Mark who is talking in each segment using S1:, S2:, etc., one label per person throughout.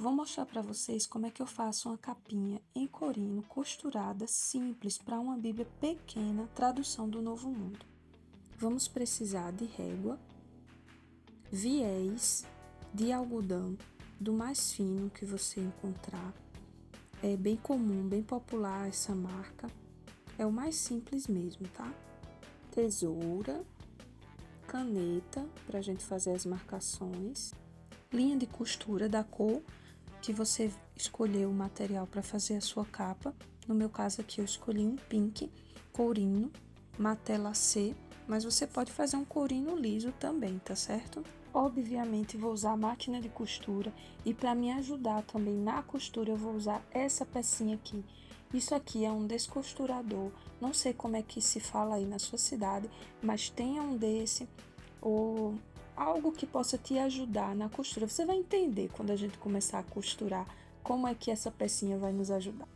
S1: Vou mostrar para vocês como é que eu faço uma capinha em corino costurada simples para uma Bíblia pequena, tradução do Novo Mundo. Vamos precisar de régua, viés de algodão, do mais fino que você encontrar. É bem comum, bem popular essa marca. É o mais simples mesmo, tá? Tesoura, caneta para a gente fazer as marcações, linha de costura da cor que você escolheu o material para fazer a sua capa. No meu caso aqui eu escolhi um pink courino, matelassé, mas você pode fazer um courino liso também, tá certo? Obviamente vou usar a máquina de costura e para me ajudar também na costura eu vou usar essa pecinha aqui. Isso aqui é um descosturador, não sei como é que se fala aí na sua cidade, mas tenha um desse ou algo que possa te ajudar na costura. Você vai entender quando a gente começar a costurar como é que essa pecinha vai nos ajudar.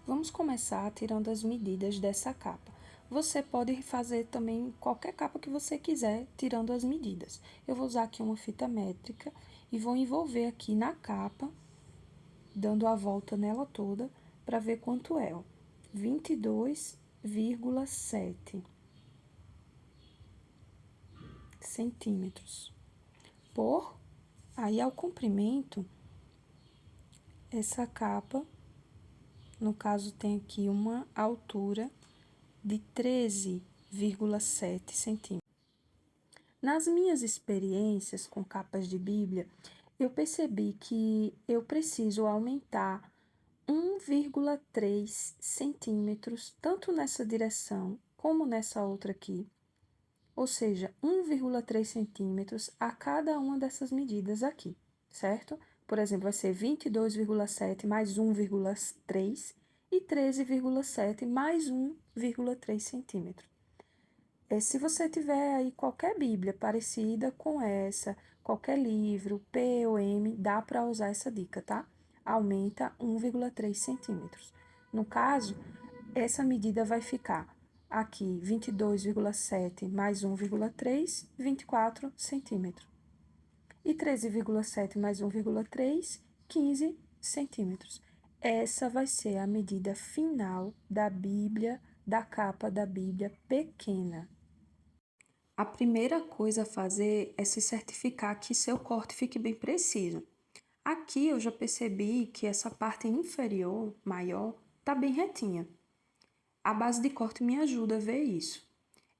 S1: Vamos começar tirando as medidas dessa capa. Você pode fazer também qualquer capa que você quiser, tirando as medidas. Eu vou usar aqui uma fita métrica e vou envolver aqui na capa, dando a volta nela toda, para ver quanto é, ó. 22,7 centímetros. Aí ao comprimento, essa capa, no caso tem aqui uma altura de 13,7 centímetros. Nas minhas experiências com capas de Bíblia, eu percebi que eu preciso aumentar 1,3 centímetros, tanto nessa direção como nessa outra aqui, ou seja, 1,3 centímetros a cada uma dessas medidas aqui, certo? Por exemplo, vai ser 22,7 mais 1,3 e 13,7 mais 1,3 centímetros. Se você tiver aí qualquer Bíblia parecida com essa, qualquer livro, P ou M, dá para usar essa dica, tá? Aumenta 1,3 centímetros. No caso, essa medida vai ficar aqui 22,7 mais 1,3, 24 centímetros. E 13,7 mais 1,3, 15 centímetros. Essa vai ser a medida final da Bíblia, da capa da Bíblia pequena. A primeira coisa a fazer é se certificar que seu corte fique bem preciso. Aqui eu já percebi que essa parte inferior, maior, tá bem retinha. A base de corte me ajuda a ver isso.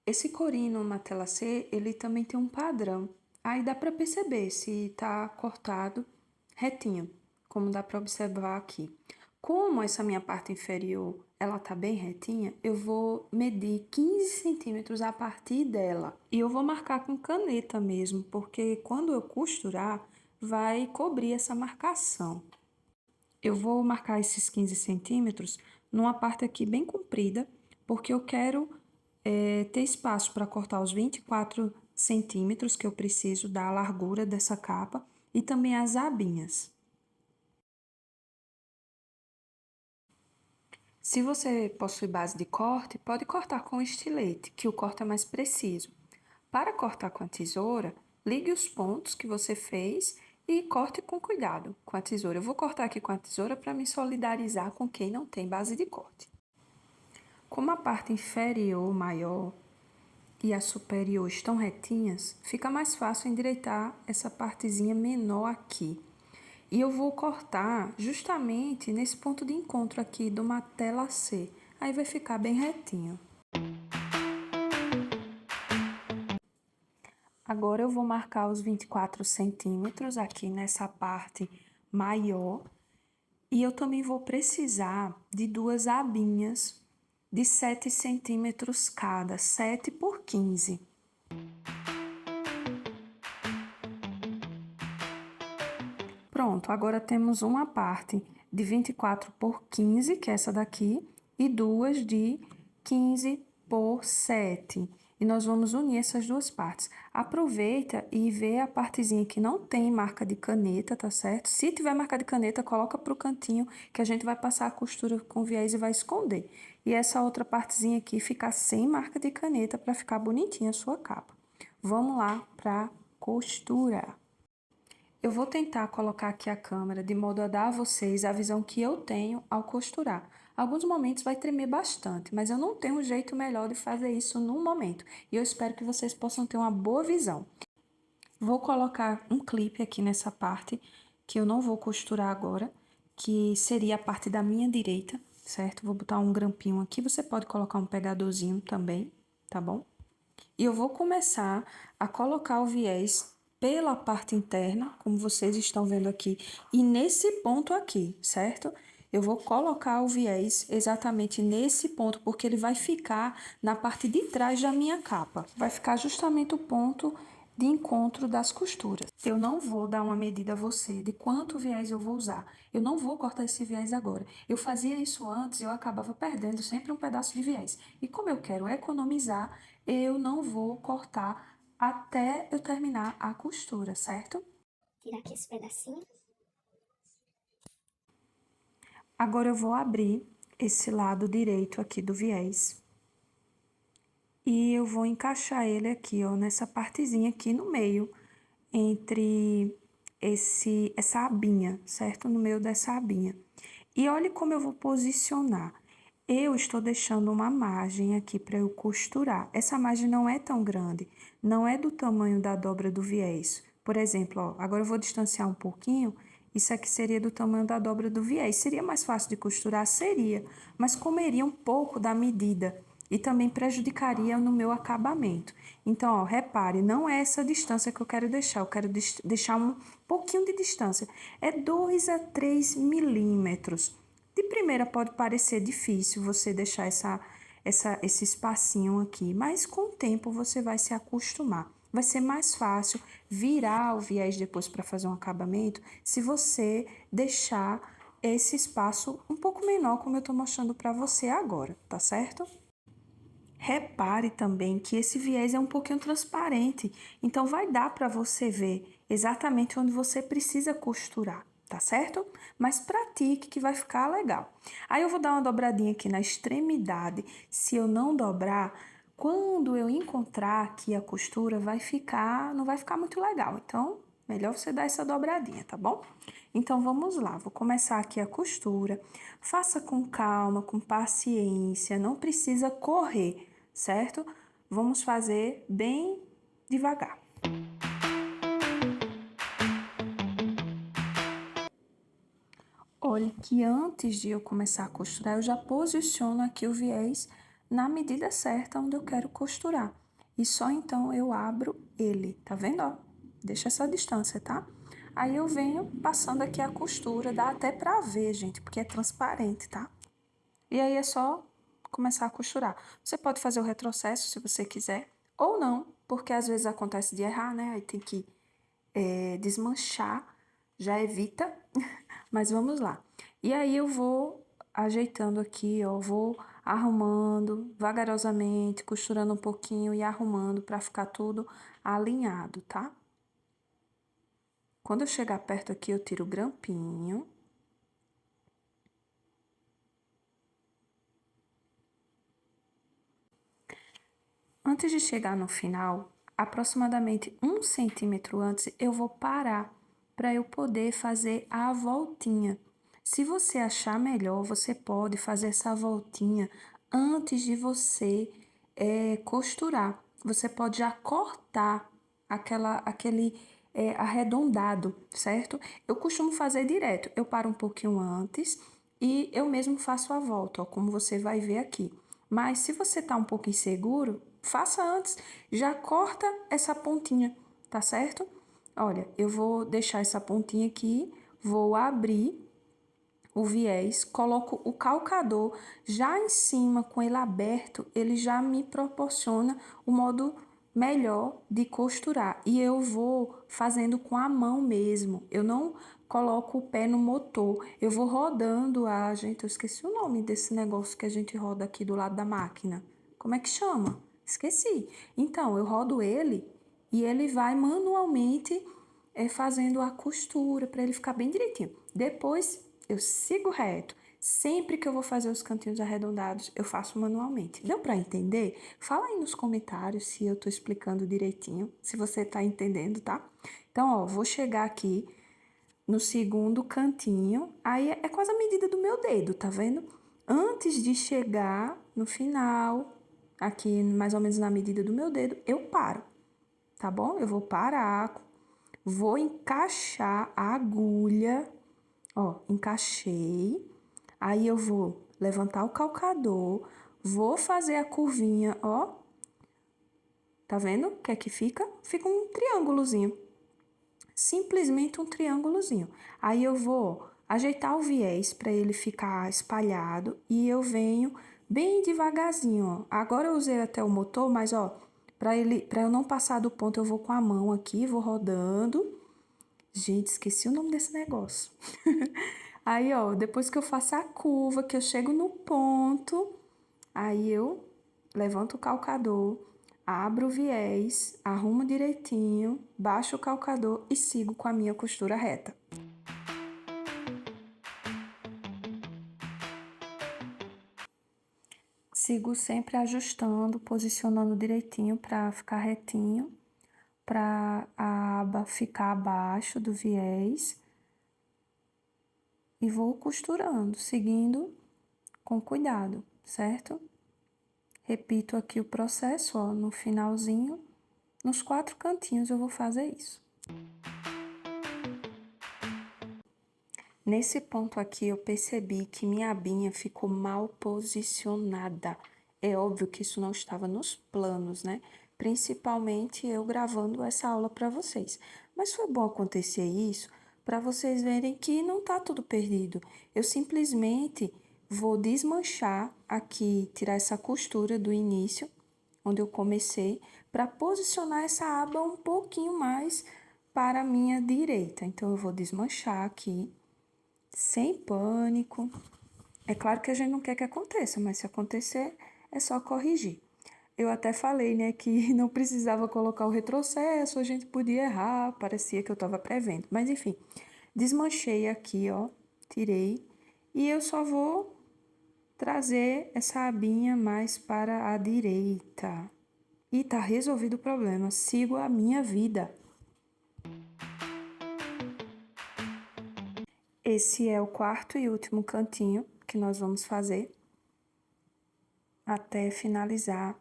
S1: Esse corino matelassé, ele também tem um padrão. Aí dá para perceber se tá cortado retinho, como dá para observar aqui. Como essa minha parte inferior, ela tá bem retinha, eu vou medir 15 centímetros a partir dela. E eu vou marcar com caneta mesmo, porque quando eu costurar, vai cobrir essa marcação. Eu vou marcar esses 15 centímetros numa parte aqui bem comprida, porque eu quero ter espaço para cortar os 24 centímetros que eu preciso da largura dessa capa e também as abinhas. Se você possui base de corte, pode cortar com estilete, que o corte é mais preciso. Para cortar com a tesoura, ligue os pontos que você fez e corte com cuidado com a tesoura. Eu vou cortar aqui com a tesoura para me solidarizar com quem não tem base de corte. Como a parte inferior maior e a superior estão retinhas, fica mais fácil endireitar essa partezinha menor aqui. E eu vou cortar justamente nesse ponto de encontro aqui do matelassé. Aí vai ficar bem retinho. Agora eu vou marcar os 24 centímetros aqui nessa parte maior. E eu também vou precisar de duas abinhas de 7 centímetros cada, 7 por 15. Pronto, agora temos uma parte de 24 por 15, que é essa daqui, e duas de 15 por 7. E nós vamos unir essas duas partes. Aproveita e vê a partezinha que não tem marca de caneta, tá certo? Se tiver marca de caneta, coloca pro cantinho, que a gente vai passar a costura com viés e vai esconder. E essa outra partezinha aqui fica sem marca de caneta para ficar bonitinha a sua capa. Vamos lá pra costura. Eu vou tentar colocar aqui a câmera de modo a dar a vocês a visão que eu tenho ao costurar. Alguns momentos vai tremer bastante, mas eu não tenho um jeito melhor de fazer isso no momento. E eu espero que vocês possam ter uma boa visão. Vou colocar um clipe aqui nessa parte, que eu não vou costurar agora, que seria a parte da minha direita, certo? Vou botar um grampinho aqui, você pode colocar um pegadorzinho também, tá bom? E eu vou começar a colocar o viés pela parte interna, como vocês estão vendo aqui, e nesse ponto aqui, certo? Eu vou colocar o viés exatamente nesse ponto, porque ele vai ficar na parte de trás da minha capa. Vai ficar justamente o ponto de encontro das costuras. Eu não vou dar uma medida a você de quanto viés eu vou usar. Eu não vou cortar esse viés agora. Eu fazia isso antes e eu acabava perdendo sempre um pedaço de viés. E como eu quero economizar, eu não vou cortar até eu terminar a costura, certo?
S2: Tirar aqui esse pedacinho.
S1: Agora eu vou abrir esse lado direito aqui do viés. E eu vou encaixar ele aqui, ó, nessa partezinha aqui no meio, entre essa abinha, certo? No meio dessa abinha. E olhe como eu vou posicionar. Eu estou deixando uma margem aqui para eu costurar. Essa margem não é tão grande, não é do tamanho da dobra do viés. Por exemplo, ó, agora eu vou distanciar um pouquinho, isso aqui seria do tamanho da dobra do viés. Seria mais fácil de costurar? Seria, mas comeria um pouco da medida e também prejudicaria no meu acabamento. Então, ó, repare, não é essa distância que eu quero deixar, eu quero deixar um pouquinho de distância. É 2 a 3 milímetros. De primeira pode parecer difícil você deixar esse espacinho aqui, mas com o tempo você vai se acostumar. Vai ser mais fácil virar o viés depois para fazer um acabamento se você deixar esse espaço um pouco menor, como eu estou mostrando para você agora, tá certo? Repare também que esse viés é um pouquinho transparente, então vai dar para você ver exatamente onde você precisa costurar, tá certo? Mas pratique que vai ficar legal. Aí eu vou dar uma dobradinha aqui na extremidade. Se eu não dobrar, quando eu encontrar aqui a costura, não vai ficar muito legal. Então, melhor você dar essa dobradinha, tá bom? Então vamos lá, vou começar aqui a costura. Faça com calma, com paciência, não precisa correr, certo? Vamos fazer bem devagar. Olhe que antes de eu começar a costurar, eu já posiciono aqui o viés na medida certa onde eu quero costurar. E só então eu abro ele, tá vendo, ó? Deixa essa distância, tá? Aí eu venho passando aqui a costura, dá até pra ver, gente, porque é transparente, tá? E aí é só começar a costurar. Você pode fazer o retrocesso se você quiser, ou não, porque às vezes acontece de errar, né? Aí tem que desmanchar, já evita, mas vamos lá. E aí eu vou ajeitando aqui, ó, vou arrumando vagarosamente, costurando um pouquinho e arrumando para ficar tudo alinhado, tá? Quando eu chegar perto aqui, eu tiro o grampinho. Antes de chegar no final, aproximadamente 1 centímetro antes, eu vou parar para eu poder fazer a voltinha. Se você achar melhor, você pode fazer essa voltinha antes de você costurar. Você pode já cortar aquele arredondado, certo? Eu costumo fazer direto. Eu paro um pouquinho antes e eu mesmo faço a volta, ó, como você vai ver aqui. Mas se você tá um pouco inseguro, faça antes, já corta essa pontinha, tá certo? Olha, eu vou deixar essa pontinha aqui, vou abrir o viés, coloco o calcador já em cima, com ele aberto, ele já me proporciona o modo melhor de costurar. E eu vou fazendo com a mão mesmo, eu não coloco o pé no motor, eu vou rodando gente, eu esqueci o nome desse negócio que a gente roda aqui do lado da máquina. Como é que chama? Esqueci. Então, eu rodo ele e ele vai manualmente fazendo a costura para ele ficar bem direitinho. Depois eu sigo reto. Sempre que eu vou fazer os cantinhos arredondados, eu faço manualmente. Deu para entender? Fala aí nos comentários se eu tô explicando direitinho, se você tá entendendo, tá? Então, Então, ó, vou chegar aqui no segundo cantinho, aí é quase a medida do meu dedo, tá vendo? Antes de chegar no final, aqui mais ou menos na medida do meu dedo, eu paro, tá bom? Eu vou parar, vou encaixar a agulha, ó, encaixei, aí eu vou levantar o calcador, vou fazer a curvinha, ó, tá vendo o que é que fica? Fica um triângulozinho. Simplesmente um triângulozinho. Aí eu vou ajeitar o viés para ele ficar espalhado e eu venho bem devagarzinho, ó. Agora eu usei até o motor, mas ó, para eu não passar do ponto, eu vou com a mão aqui, vou rodando. Gente, esqueci o nome desse negócio. Aí, ó, depois que eu faço a curva, que eu chego no ponto, aí eu levanto o calcador, abro o viés, arrumo direitinho, baixo o calcador e sigo com a minha costura reta. Sigo sempre ajustando, posicionando direitinho para ficar retinho, para a aba ficar abaixo do viés. E vou costurando, seguindo com cuidado, certo? Repito aqui o processo, ó, no finalzinho, nos 4 cantinhos eu vou fazer isso. Nesse ponto aqui, eu percebi que minha abinha ficou mal posicionada. É óbvio que isso não estava nos planos, né? Principalmente eu gravando essa aula para vocês. Mas foi bom acontecer isso para vocês verem que não tá tudo perdido. Eu simplesmente vou desmanchar aqui, tirar essa costura do início, onde eu comecei, para posicionar essa aba um pouquinho mais para a minha direita. Então, eu vou desmanchar aqui sem pânico. É claro que a gente não quer que aconteça, mas se acontecer, é só corrigir. Eu até falei, né, que não precisava colocar o retrocesso, a gente podia errar, parecia que eu estava prevendo. Mas enfim, desmanchei aqui, ó, tirei. E eu só vou trazer essa abinha mais para a direita. E tá resolvido o problema, sigo a minha vida. Esse é o quarto e último cantinho que nós vamos fazer até finalizar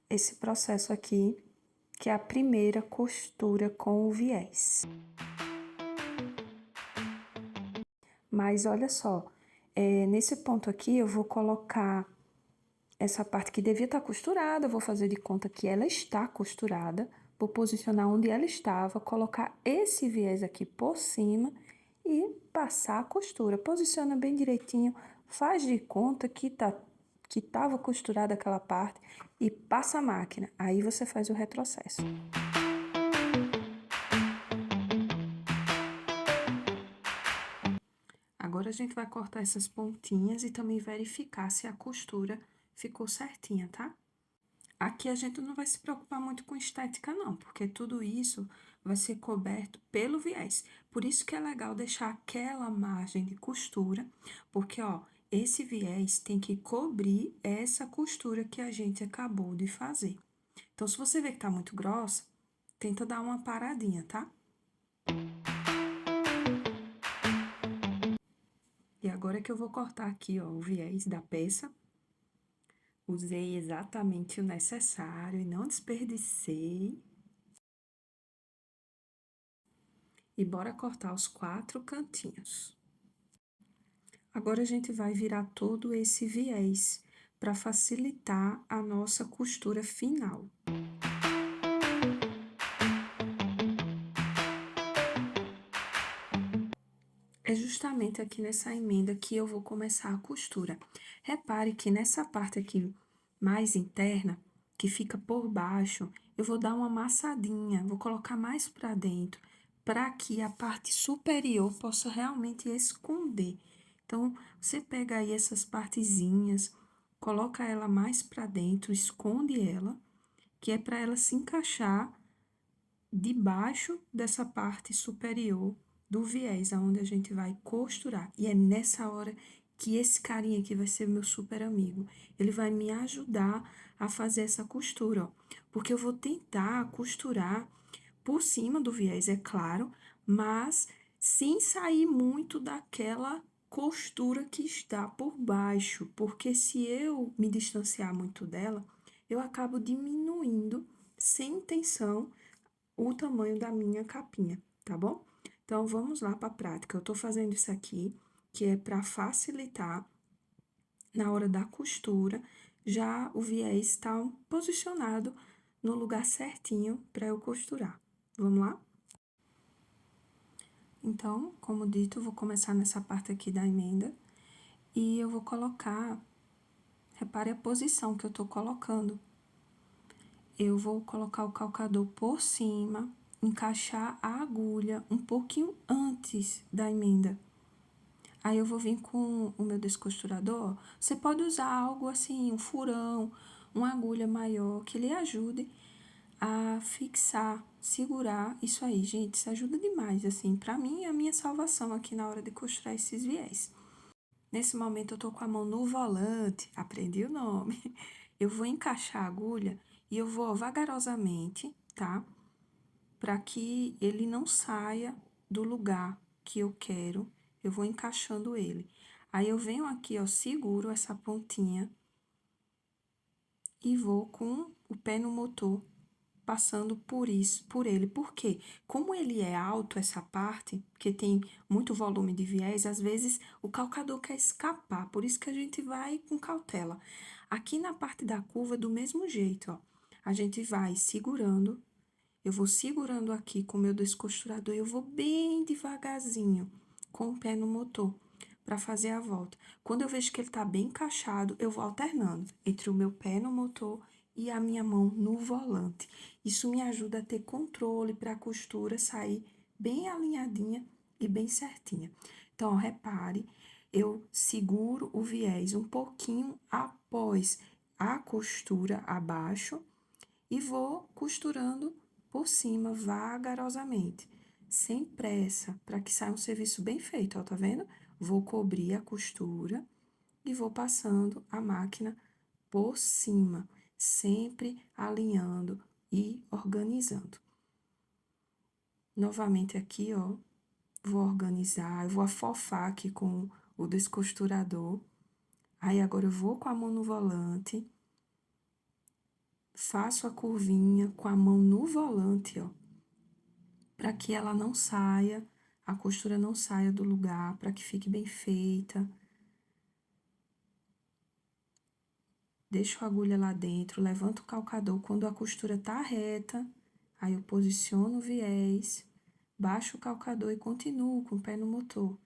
S1: esse processo aqui, que é a primeira costura com o viés. Mas olha só, nesse ponto aqui eu vou colocar essa parte que devia estar costurada, eu vou fazer de conta que ela está costurada, vou posicionar onde ela estava, colocar esse viés aqui por cima e passar a costura. Posiciona bem direitinho, faz de conta que estava costurada aquela parte e passa a máquina. Aí você faz o retrocesso. Agora a gente vai cortar essas pontinhas e também verificar se a costura ficou certinha, tá? Aqui a gente não vai se preocupar muito com estética, não, porque tudo isso vai ser coberto pelo viés. Por isso que é legal deixar aquela margem de costura, porque, ó, esse viés tem que cobrir essa costura que a gente acabou de fazer. Então, se você vê que tá muito grossa, tenta dar uma paradinha, tá? E agora que eu vou cortar aqui, ó, o viés da peça. Usei exatamente o necessário e não desperdicei. E bora cortar os 4 cantinhos. Agora, a gente vai virar todo esse viés para facilitar a nossa costura final. É justamente aqui nessa emenda que eu vou começar a costura. Repare que nessa parte aqui mais interna, que fica por baixo, eu vou dar uma amassadinha, vou colocar mais para dentro, para que a parte superior possa realmente esconder. Então, você pega aí essas partezinhas, coloca ela mais para dentro, esconde ela, que é para ela se encaixar debaixo dessa parte superior do viés, aonde a gente vai costurar. E é nessa hora que esse carinha aqui vai ser meu super amigo. Ele vai me ajudar a fazer essa costura, ó. Porque eu vou tentar costurar por cima do viés, é claro, mas sem sair muito daquela costura que está por baixo, porque se eu me distanciar muito dela, eu acabo diminuindo, sem intenção, o tamanho da minha capinha, tá bom? Então, vamos lá para a prática. Eu tô fazendo isso aqui, que é para facilitar na hora da costura, já o viés está posicionado no lugar certinho para eu costurar. Vamos lá? Então, como dito, eu vou começar nessa parte aqui da emenda e eu vou colocar, repare a posição que eu tô colocando. Eu vou colocar o calcador por cima, encaixar a agulha um pouquinho antes da emenda. Aí eu vou vir com o meu descosturador. Você pode usar algo assim, um furão, uma agulha maior, que lhe ajude a fixar, segurar isso aí, gente. Isso ajuda demais, assim. Pra mim, é a minha salvação aqui na hora de costurar esses viés. Nesse momento, eu tô com a mão no volante, aprendi o nome. Eu vou encaixar a agulha e eu vou vagarosamente, tá? Para que ele não saia do lugar que eu quero, eu vou encaixando ele. Aí eu venho aqui, ó, seguro essa pontinha e vou com o pé no motor, passando por ele. Por quê? Como ele é alto, essa parte, que tem muito volume de viés, às vezes o calcador quer escapar, por isso que a gente vai com cautela. Aqui na parte da curva, do mesmo jeito, ó, a gente vai segurando. Eu vou segurando aqui com o meu descosturador e eu vou bem devagarzinho com o pé no motor para fazer a volta. Quando eu vejo que ele tá bem encaixado, eu vou alternando entre o meu pé no motor e a minha mão no volante. Isso me ajuda a ter controle para a costura sair bem alinhadinha e bem certinha. Então, ó, repare, eu seguro o viés um pouquinho após a costura abaixo e vou costurando por cima vagarosamente, sem pressa, para que saia um serviço bem feito, ó, tá vendo? Vou cobrir a costura e vou passando a máquina por cima, sempre alinhando e organizando. Novamente aqui, ó, vou organizar, eu vou afofar aqui com o descosturador. Aí agora eu vou com a mão no volante, faço a curvinha com a mão no volante, ó, para que ela não saia, a costura não saia do lugar, para que fique bem feita. Deixo a agulha lá dentro, levanto o calcador quando a costura tá reta, aí eu posiciono o viés, baixo o calcador e continuo com o pé no motor,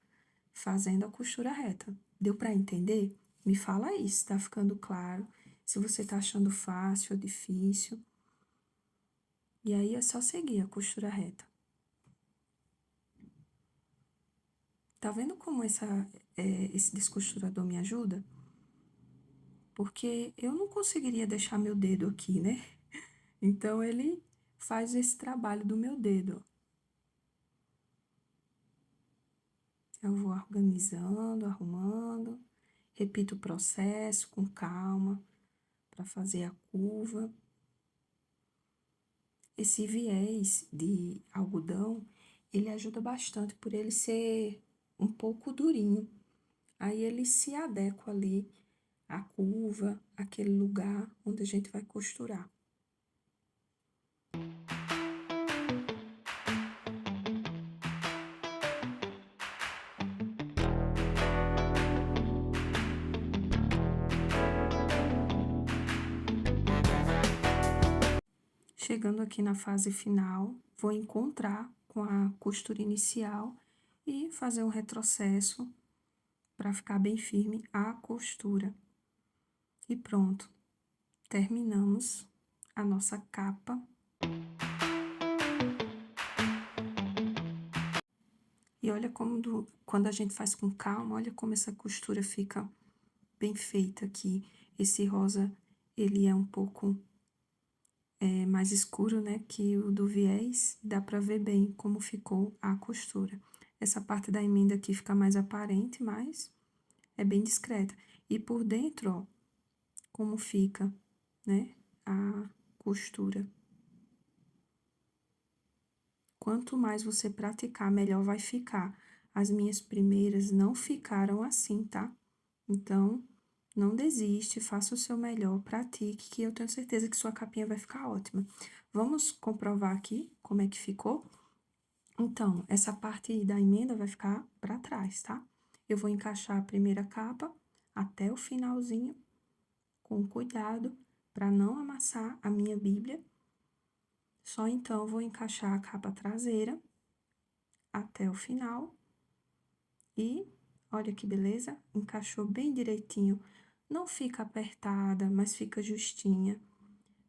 S1: fazendo a costura reta. Deu para entender? Me fala aí se tá ficando claro, se você tá achando fácil ou difícil. E aí é só seguir a costura reta. Tá vendo como esse descosturador me ajuda? Porque eu não conseguiria deixar meu dedo aqui, né? Então, ele faz esse trabalho do meu dedo. Eu vou organizando, arrumando, repito o processo com calma para fazer a curva. Esse viés de algodão, ele ajuda bastante por ele ser um pouco durinho. Aí ele se adequa ali à curva, aquele lugar onde a gente vai costurar. Chegando aqui na fase final, vou encontrar com a costura inicial e fazer um retrocesso para ficar bem firme a costura. E pronto, terminamos a nossa capa. E olha como, quando a gente faz com calma, olha como essa costura fica bem feita aqui. Esse rosa, ele é um pouco mais escuro, né, que o do viés. Dá pra ver bem como ficou a costura. Essa parte da emenda aqui fica mais aparente, mas é bem discreta. E por dentro, ó, como fica, né, a costura. quanto mais você praticar, melhor vai ficar. As minhas primeiras não ficaram assim, tá? Então, não desiste, faça o seu melhor, pratique, que eu tenho certeza que sua capinha vai ficar ótima. Vamos comprovar aqui como é que ficou? Então, essa parte da emenda vai ficar para trás, tá? Eu vou encaixar a primeira capa até o finalzinho, com cuidado, para não amassar a minha Bíblia. Só então eu vou encaixar a capa traseira até o final. E olha que beleza, encaixou bem direitinho. Não fica apertada, mas fica justinha,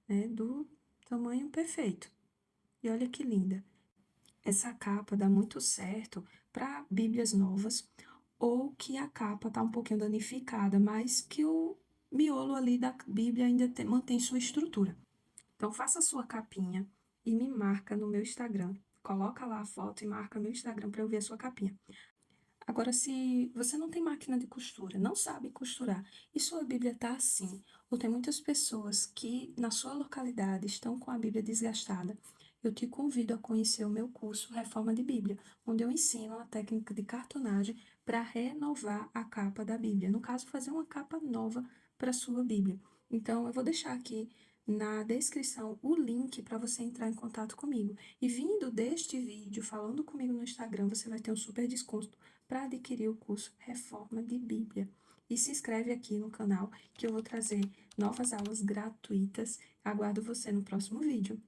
S1: né? Do tamanho perfeito. E olha que linda. Essa capa dá muito certo para bíblias novas ou que a capa tá um pouquinho danificada, mas que o miolo ali da Bíblia ainda mantém sua estrutura. Então, faça a sua capinha e me marca no meu Instagram. Coloca lá a foto e marca meu Instagram para eu ver a sua capinha. Agora, se você não tem máquina de costura, não sabe costurar, e sua Bíblia está assim, ou tem muitas pessoas que na sua localidade estão com a Bíblia desgastada, eu te convido a conhecer o meu curso Reforma de Bíblia, onde eu ensino a técnica de cartonagem para renovar a capa da Bíblia. No caso, fazer uma capa nova para sua Bíblia. Então, eu vou deixar aqui na descrição o link para você entrar em contato comigo. E vindo deste vídeo, falando comigo no Instagram, você vai ter um super desconto para adquirir o curso Reforma de Bíblia. E se inscreve aqui no canal que eu vou trazer novas aulas gratuitas. Aguardo você no próximo vídeo.